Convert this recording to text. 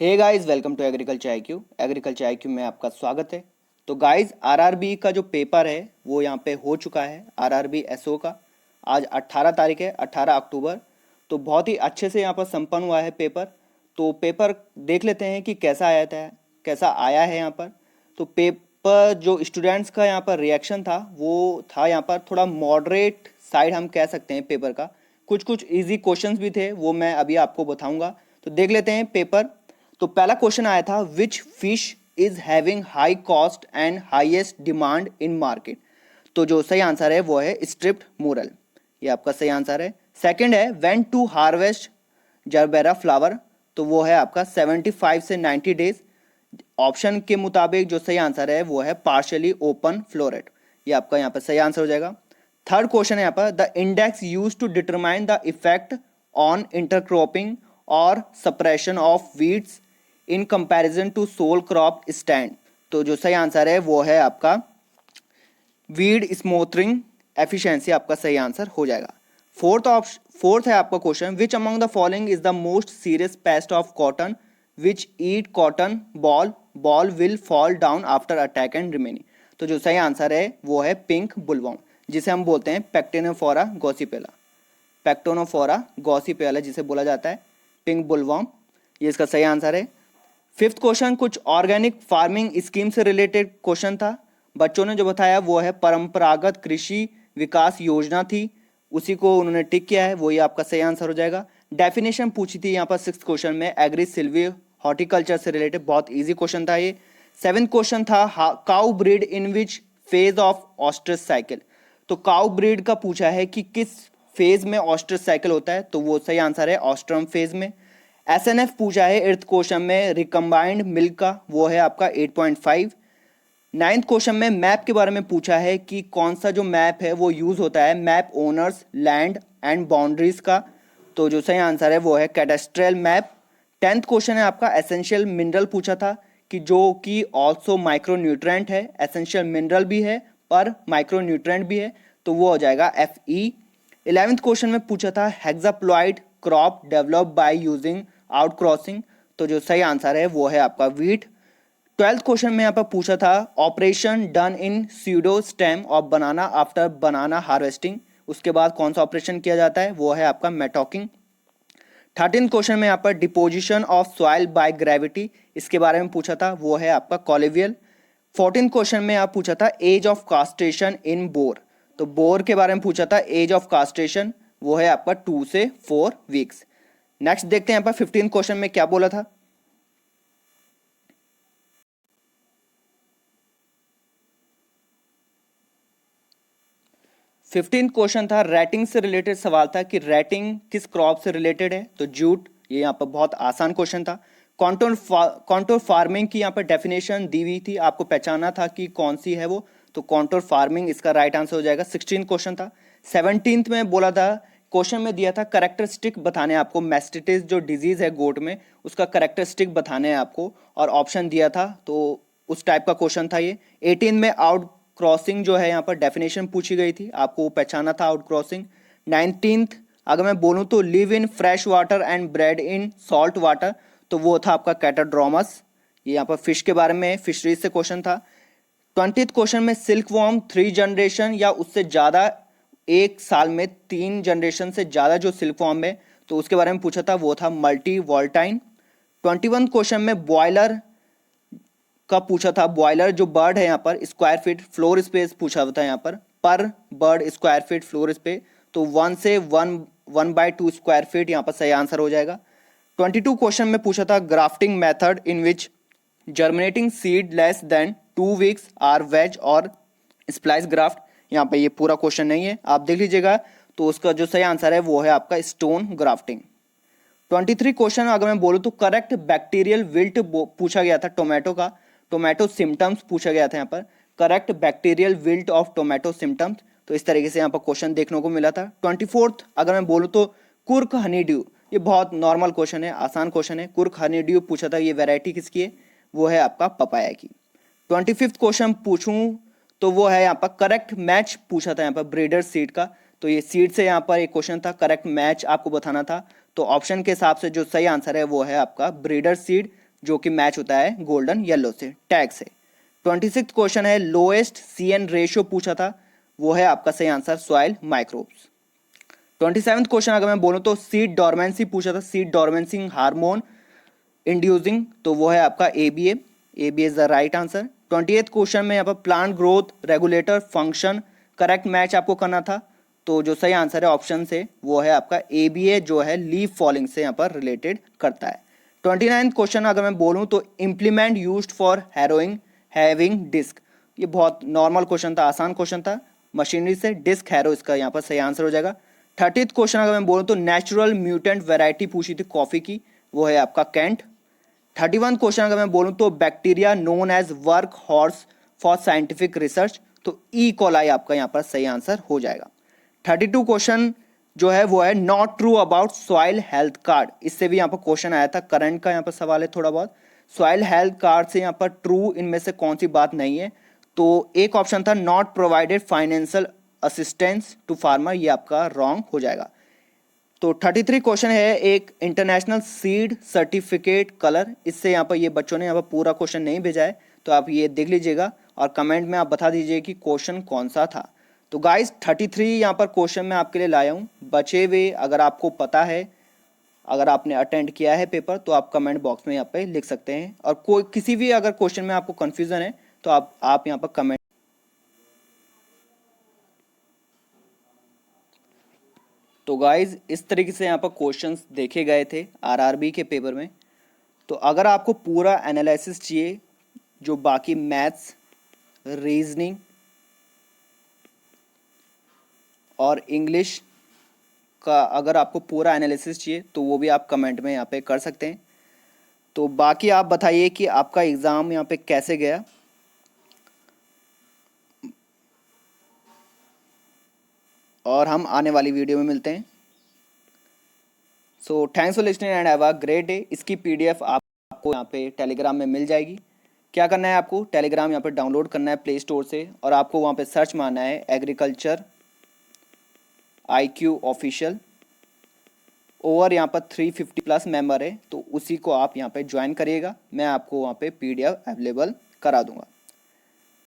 Hey guys, welcome to agriculture IQ. Agriculture IQ में आपका स्वागत है। तो गाइस, आरआरबी का जो पेपर है वो यहाँ पे हो चुका है। आरआरबी एसओ का आज 18 तारीख है, 18 अक्टूबर। तो बहुत ही अच्छे से यहाँ पर संपन्न हुआ है पेपर। तो पेपर देख लेते हैं कि कैसा आया है यहाँ पर। तो पेपर जो स्टूडेंट्स का यहाँ पर रिएक्शन था वो था यहाँ पर थोड़ा मॉडरेट साइड हम कह सकते हैं पेपर का। कुछ कुछ इजी क्वेश्चंस भी थे, वो मैं अभी आपको बताऊंगा। तो देख लेते हैं पेपर। तो पहला क्वेश्चन आया था, which fish is having high cost and highest demand in market. तो जो सही आंसर है वो है स्ट्रिप्ड मूरल, ये आपका सही आंसर है। सेकंड है, when to harvest gerbera flower. तो वो है आपका 75 से 90 डेज। ऑप्शन के मुताबिक जो सही आंसर है वो है पार्शियली ओपन फ्लोरेट, ये आपका यहाँ पर सही आंसर हो जाएगा। थर्ड क्वेश्चन है यहाँ पर, the index use to determine the effect on intercropping और suppression of weeds in comparison to sole crop stand. तो जो सही आंसर है वो है आपका वीड स्मोथरिंग एफिशिएंसी, आपका सही आंसर हो जाएगा। फोर्थ है आपका question, which among the following is the most serious paste of cotton which eat cotton ball will fall down after attack and remaining. तो जो सही आंसर है वो है पिंक बुलवॉर्म, जिसे हम बोलते हैं पैक्टेनोफोरा गॉसिपेला। पैक्टोनोफोरा गॉसिपेला जिसे बोला जाता है, पिंक बुलवॉर्म, ये इसका सही आंसर है। फिफ्थ क्वेश्चन कुछ ऑर्गेनिक फार्मिंग स्कीम से रिलेटेड क्वेश्चन था। बच्चों ने जो बताया वो है परंपरागत कृषि विकास योजना थी, उसी को उन्होंने टिक किया है, वो ये आपका सही आंसर हो जाएगा। डेफिनेशन पूछी थी यहाँ पर सिक्स क्वेश्चन में एग्री सिल्वी हॉर्टिकल्चर से रिलेटेड, बहुत इजी क्वेश्चन था ये। सेवेंथ क्वेश्चन था, cow breed in which phase of ostrich cycle. तो काउ ब्रीड का पूछा है कि किस फेज में ऑस्ट्रिच साइकिल होता है, तो वो सही आंसर है ऑस्ट्रम फेज में। एसएनएफ पूछा है एर्थ क्वेश्चन में रिकम्बाइंड मिल्क का, वो है आपका 8.5। नाइन्थ क्वेश्चन में मैप के बारे में पूछा है कि कौन सा जो मैप है वो यूज होता है map owners land and boundaries का। तो जो सही आंसर है वो है कैडेस्ट्रल मैप। टेंथ क्वेश्चन है आपका एसेंशियल मिनरल पूछा था कि जो कि ऑल्सो माइक्रोन्यूट्रेंट है, एसेंशियल मिनरल भी है पर माइक्रोन्यूट्रेंट भी है, तो वो हो जाएगा Fe। 11th क्वेश्चन में पूछा था hexaploid crop develop by using out crossing. तो जो सही आंसर है वो है आपका वीट। 12th क्वेश्चन में यहाँ पर पूछा था operation done in pseudo stem of banana after banana harvesting, उसके बाद कौन सा ऑपरेशन किया जाता है, वो है आपका मेटॉकिंग। 13th क्वेश्चन में यहाँ पर deposition of soil by gravity, इसके बारे में पूछा था, वो है आपका कॉलिवियल। 14th क्वेश्चन में आप पूछा था age of castration in boar. तो बोर के बारे में पूछा था एज ऑफ कास्ट्रेशन, वो है आपका 2 से 4 वीक्स। नेक्स्ट देखते हैं यहाँ पर 15th क्वेश्चन में क्या बोला था। 15th क्वेश्चन था रेटिंग से रिलेटेड सवाल था कि रेटिंग किस क्रॉप से रिलेटेड है, तो जूट, ये यहाँ पर बहुत आसान क्वेश्चन था। कॉन्टोर फार्मिंग की यहाँ पर डेफिनेशन दी हुई थी, आपको पहचाना था कि कौन सी है वो, तो कॉन्टोर फार्मिंग इसका राइट आंसर हो जाएगा। 16th क्वेश्चन था। 17th में बोला था, क्वेश्चन में दिया था करेक्टरिस्टिक बताने आपको, मैस्टिटिस जो डिजीज है गोट में उसका करेक्टरिस्टिक बताने हैं आपको, और ऑप्शन दिया था, तो उस टाइप का क्वेश्चन था ये। 18 में आउट क्रॉसिंग जो है यहाँ पर डेफिनेशन पूछी गई थी, आपको पहचाना था आउट क्रॉसिंग। 19th अगर मैं बोलूँ तो live in fresh water and bread in salt water, तो वो था आपका कैटाड्रोमस, ये यहाँ पर फिश के बारे में फिशरीज से क्वेश्चन था। 20th क्वेश्चन में सिल्क वॉर्म 3 जनरेशन या उससे ज़्यादा, एक साल में 3 जनरेशन से ज़्यादा जो सिल्क वॉर्म है, तो उसके बारे में पूछा था, वो था मल्टी वॉल्टाइन। 21st क्वेश्चन में बॉयलर का पूछा था, बॉयलर जो बर्ड है यहाँ पर स्क्वायर फीट फ्लोर स्पेस पूछा होता है यहाँ पर bird square feet floor space, तो 1 से 1/2 स्क्वायर फीट यहाँ पर सही आंसर हो जाएगा। 22 क्वेश्चन में पूछा था grafting method in which germinating seed less than 2 weeks are wedge और स्प्लाइस ग्राफ्ट, यहाँ पे ये पूरा क्वेश्चन नहीं है, आप देख लीजिएगा। तो उसका जो सही आंसर है वो है आपका स्टोन ग्राफ्टिंग। 23 क्वेश्चन अगर मैं बोलूँ तो करेक्ट बैक्टीरियल विल्ट पूछा गया था टोमेटो का, टोमेटो सिम्टम्स पूछा गया था यहाँ पर, correct bacterial wilt of tomato symptoms, तो इस तरीके से यहाँ पर क्वेश्चन देखने को मिला था। 24th अगर मैं बोलूँ तो कुर्क हनी ड्यू, ये बहुत नॉर्मल क्वेश्चन है, आसान क्वेश्चन है। कुर्क हनी ड्यू पूछा था, ये वैरायटी किसकी है, वो है आपका पपाया की। 25th क्वेश्चन पूछूं तो वो है यहाँ पर करेक्ट मैच पूछा था यहाँ पर ब्रीडर सीड का, तो ये सीड से यहाँ पर एक क्वेश्चन था, करेक्ट मैच आपको बताना था, तो ऑप्शन के हिसाब से जो सही आंसर है वो है आपका ब्रीडर सीड जो कि मैच होता है गोल्डन येलो से, टैग से। 26 क्वेश्चन है लोएस्ट CN रेशियो पूछा था, वो है आपका सही आंसर सॉइल माइक्रोब्स। 27 क्वेश्चन अगर मैं बोलूँ तो सीड डॉर्मेंसी पूछा था, सीड डॉर्मेंसी हार्मोन इंड्यूसिंग, तो वो है आपका ABA, ABA is the right answer. 28 question में यहाँ पर plant growth regulator function correct match आपको करना था, तो जो सही आंसर है ऑप्शन से वो है आपका ABA, जो है लीफ फॉलिंग से यहाँ पर रिलेटेड करता है। 29 क्वेश्चन अगर मैं बोलूँ तो implement used for harrowing having disc, ये बहुत नॉर्मल क्वेश्चन था, आसान क्वेश्चन था, मशीनरी से डिस्क हैरो इसका यहाँ पर सही आंसर हो जाएगा। 30th क्वेश्चन अगर मैं बोलूँ तो नेचुरल म्यूटेंट वैरायटी पूछी थी कॉफी की, वो है आपका कैंट। 31 क्वेश्चन अगर मैं बोलूँ तो bacteria known as work horse for scientific research, तो ई कोलाई आपका यहाँ पर सही आंसर हो जाएगा। 32 क्वेश्चन जो है वो है not true about soil health card, इससे भी यहाँ पर क्वेश्चन आया था, करंट का यहाँ पर सवाल है थोड़ा बहुत। सॉइल हेल्थ कार्ड से यहाँ पर ट्रू इनमें से कौन सी बात नहीं है, तो एक ऑप्शन था not provided financial assistance to farmer, ये आपका रॉन्ग हो जाएगा। तो 33 क्वेश्चन है एक इंटरनेशनल सीड सर्टिफिकेट कलर, इससे यहाँ पर ये बच्चों ने यहाँ पर पूरा क्वेश्चन नहीं भेजा है, तो आप ये देख लीजिएगा और कमेंट में आप बता दीजिए कि क्वेश्चन कौन सा था। तो गाइस 33 यहाँ पर क्वेश्चन मैं आपके लिए लाया हूँ, बचे हुए अगर आपको पता है, अगर आपने अटेंड किया है पेपर, तो आप कमेंट बॉक्स में यहाँ पे लिख सकते हैं, और कोई किसी भी अगर क्वेश्चन में आपको कन्फ्यूजन है तो आप यहाँ पर कमेंट। तो गाइज इस तरीके से यहाँ पर क्वेश्चंस देखे गए थे RRB के पेपर में। तो अगर आपको पूरा एनालिसिस चाहिए, जो बाकी मैथ्स, रीजनिंग और इंग्लिश का अगर आपको पूरा एनालिसिस चाहिए, तो वो भी आप कमेंट में यहाँ पे कर सकते हैं। तो बाकी आप बताइए कि आपका एग्ज़ाम यहाँ पे कैसे गया, और हम आने वाली वीडियो में मिलते हैं। So thanks for listening and have a great day. इसकी PDF आपको यहाँ पे टेलीग्राम में मिल जाएगी। क्या करना है, आपको टेलीग्राम यहाँ पे डाउनलोड करना है प्ले स्टोर से, और आपको वहाँ पे सर्च मारना है एग्रीकल्चर IQ ऑफिशियल। ओवर यहाँ पर 350+ मेंबर है, तो उसी को आप यहाँ पे ज्वाइन करिएगा, मैं आपको वहाँ पे PDF अवेलेबल करा दूंगा।